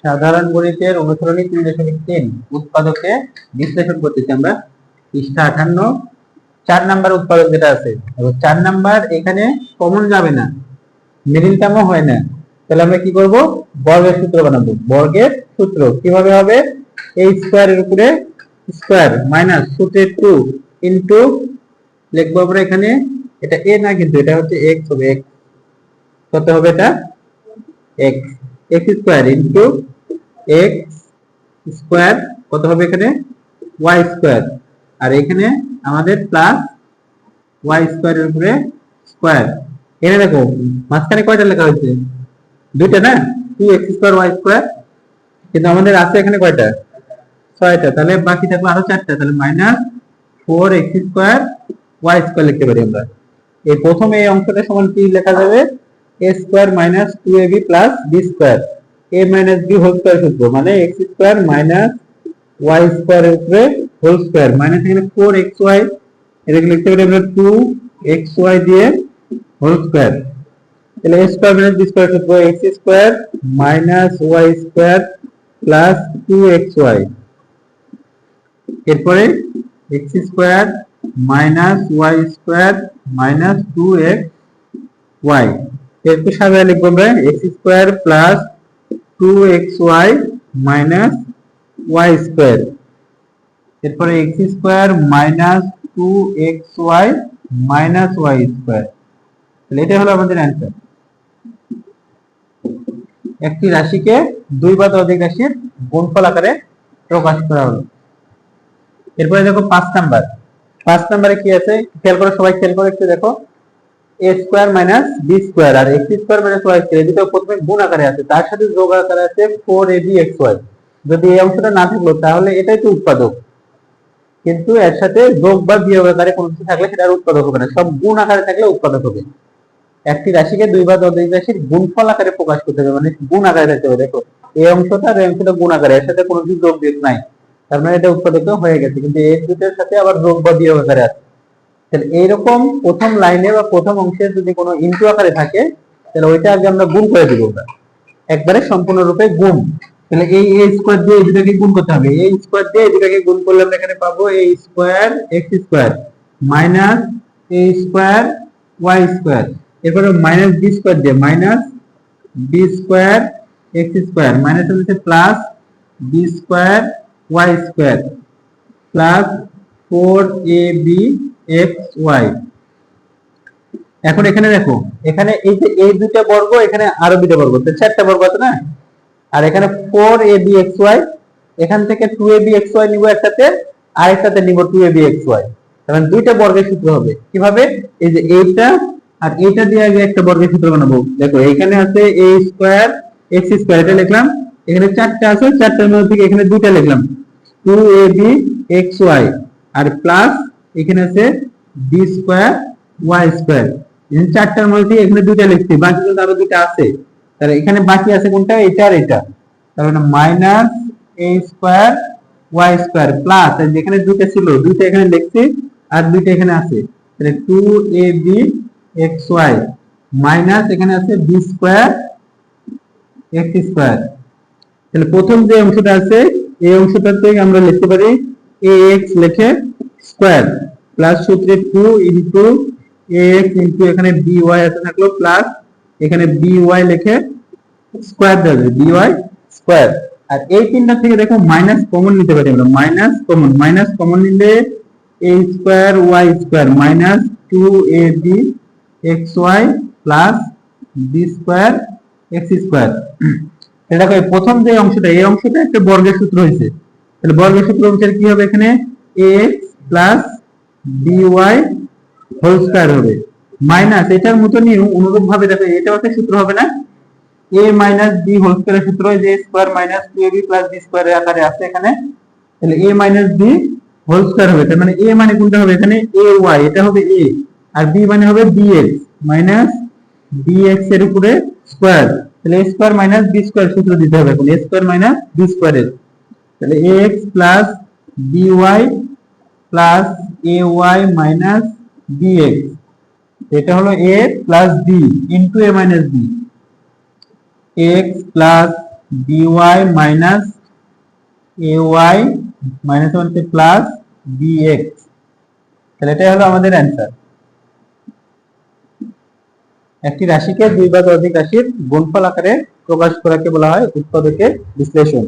সাধারণ গণিতের অনুসরণী 3.3 উৎপাদকে বিশ্লেষণ করতেছি আমরা। পৃষ্ঠা 58 4 নাম্বার উৎপাদক যেটা আছে, 4 নাম্বার এখানে কমন যাবে না, মিডিল টার্মও হয় না। তাহলে আমরা কি করব? বর্গের সূত্র বানাবো। বর্গের সূত্র কিভাবে হবে? a স্কয়ার এর উপরে স্কয়ার মাইনাস সূত্রে 2 ইনটু লিখবো আমরা এখানে, এটা a না কিন্তু এটা হচ্ছে x হবে। x কত হবে? এটা x x square into x square কত হবে এখানে? y square. আর এখানে আমাদের প্লাস y স্কয়ার এর উপরে স্কয়ার। এখানে দেখো মাঝখানে কয়টা লেখা হয়েছে? দুইটা না, 2x স্কয়ার y স্কয়ার, কিন্তু আমাদের আছে এখানে কয়টা? 6টা। তাহলে বাকি থাকলো আরো 4টা, তাহলে minus 4x square y square লিখতে পারি আমরা। এই প্রথমে এই অংশটা সমান কি লেখা যাবে? a square minus 2ab plus b square a minus b whole square সূত্র, মানে x square minus y square এর উপরে হোল স্কয়ার, মাইনাস এখানে 4xy, এটাকে লিখতে পারি আমরা 2xy দিয়ে হোল স্কয়ার। তাহলে a square minus b square সূত্র x square minus y square plus 2xy, এরপরে x square minus y square minus 2xy, এরপর সাজায় লিখবো আমরা x square plus 2xy minus y square, এরপরে x square minus 2xy minus y square. তাহলে এটা হলো আমাদের অ্যান্সার। একটি রাশিকে দুই বা ততোধিক রাশির গুণফল আকারে প্রকাশ করা হলো। এরপরে দেখো 5 নাম্বার। 5 নম্বরে কি আছে খেয়াল করো, সবাই খেয়াল করে একটু দেখো। a square minus b square আর x square minus y square, এই দুটো প্রথমে গুণ আকারে আছে, তার সাথে যোগ আকারে আছে 4abxy। যদি এই অংশটা না থাকলো তাহলে এটাই তো উৎপাদক, কিন্তু এর সাথে যোগ বা বিয়োগ আকারে কোনো কিছু থাকলে সেটা উৎপাদক হবে না, সব গুণ আকারে থাকলে উৎপাদক হবে। একটি রাশিকে দুই বা ততোধিক রাশির গুণফল আকারে প্রকাশ করতে হবে, মানে গুণ আকারে থাকতে হবে। দেখো এই অংশটা আর এই অংশটা গুণ আকারে, এর সাথে কোনো কিছু যোগ বিয়োগ নাই, তার মানে এটা উৎপাদক হয়ে গেছে। কিন্তু এই দুটোর সাথে আবার যোগ বা বিয়োগ আকারে আছে। তাহলে এইরকম প্রথম লাইনে বা প্রথম অংশে যদি কোনো ইনটু আকারে থাকে, তাহলে ওইটা আগে আমরা গুণ করে দিব, ওটা একবারে সম্পূর্ণরূপে গুণ। তাহলে এই a স্কয়ার দিয়ে এই দুটাকে গুণ করতে হবে, a স্কয়ার দিয়ে এই দুটাকে গুণ করলে আমরা এখানে পাবো a square x square minus a square y square, এরপরে মাইনাস b স্কয়ার দিয়ে minus b square x square minus হচ্ছে plus b square y square plus 4abxy। এখন এখানে দেখো, এখানে এই যে এই দুটো বর্গ, এখানে আরো দুটো বর্গ, তো 4টা বর্গ আছে না। আর এখানে 4abxy, এখান থেকে 2abxy নিব একসাথে, আর একসাথে নিব 2abxy, তাহলে দুইটা বর্গের সূত্র হবে। কিভাবে? এই যে এইটা আর এইটা দিয়ে আগে একটা বর্গের সূত্র বানাবো। দেখো এখানে আছে a স্কয়ার x স্কয়ার, এটা লিখলাম। এখানে 4টা আছে, 4টার মধ্যে থেকে এখানে দুইটা লিখলাম 2abxy, আর প্লাস এখানে আছে b স্কয়ার y স্কয়ার। এই 4টার মধ্যে থেকে এখানে দুইটা লিখছি, বাকি কিন্তু আরো দুইটা আছে। তাহলে এখানে বাকি আছে কোনটা? এটা আর এটা। তাহলে minus a square y square plus যেখানে দুইটা ছিল দুইটা এখানে লিখছি আর দুইটা এখানে আছে, তাহলে 2abxy মাইনাস এখানে আছে b স্কয়ার x স্কয়ার। তাহলে প্রথম যে অংশটা আছে এই অংশটাতে আমরা লিখতে পারি ax লিখে স্কয়ার প্লাস সূত্রে 2 ইনটু ax ইনটু এখানে by আছে থাকলো প্লাস এখানে by লিখে স্কয়ার দেবে by স্কয়ার। আর এই তিনটা থেকে দেখো মাইনাস কমন নিতে পারি আমরা, মাইনাস কমন নিলে a square y square minus 2abxy plus b square x square. এটা দেখো প্রথম যে অংশটা, এই অংশটা একটা বর্গের সূত্র হয়েছে, তাহলে বর্গের সূত্র অনুসারে কি হবে? এখানে ax plus by whole square হবে মাইনাস এটার মতো নিয়ে অনুরূপ ভাবে দেখো এটা একটা সূত্র হবে না, a মাইনাস b হোল স্কয়ারের সূত্র, যে square minus 2ab plus b স্কয়ারের আকারে আছে এখানে, তাহলে a minus b whole square হবে। তার মানে a মানে কোনটা হবে? এখানে ay, এটা হবে a, আর b মানে হবে bx মাইনাস bx এর উপরে স্কয়ার, তাহলে a square minus b square সূত্র দিতে হবে এখন, a স্কয়ার মাইনাস b স্কয়ারের। তাহলে ax plus by plus ay minus bx, এটা হলো a plus b into a minus b, x plus by minus ay minus হচ্ছে প্লাস bx, তাহলে এটাই হলো আমাদের অ্যান্সার। একটি রাশিকে দুই বা অধিক রাশির গুণফল আকারে প্রকাশ করাকে বলা হয় উৎপাদকের বিশ্লেষণ।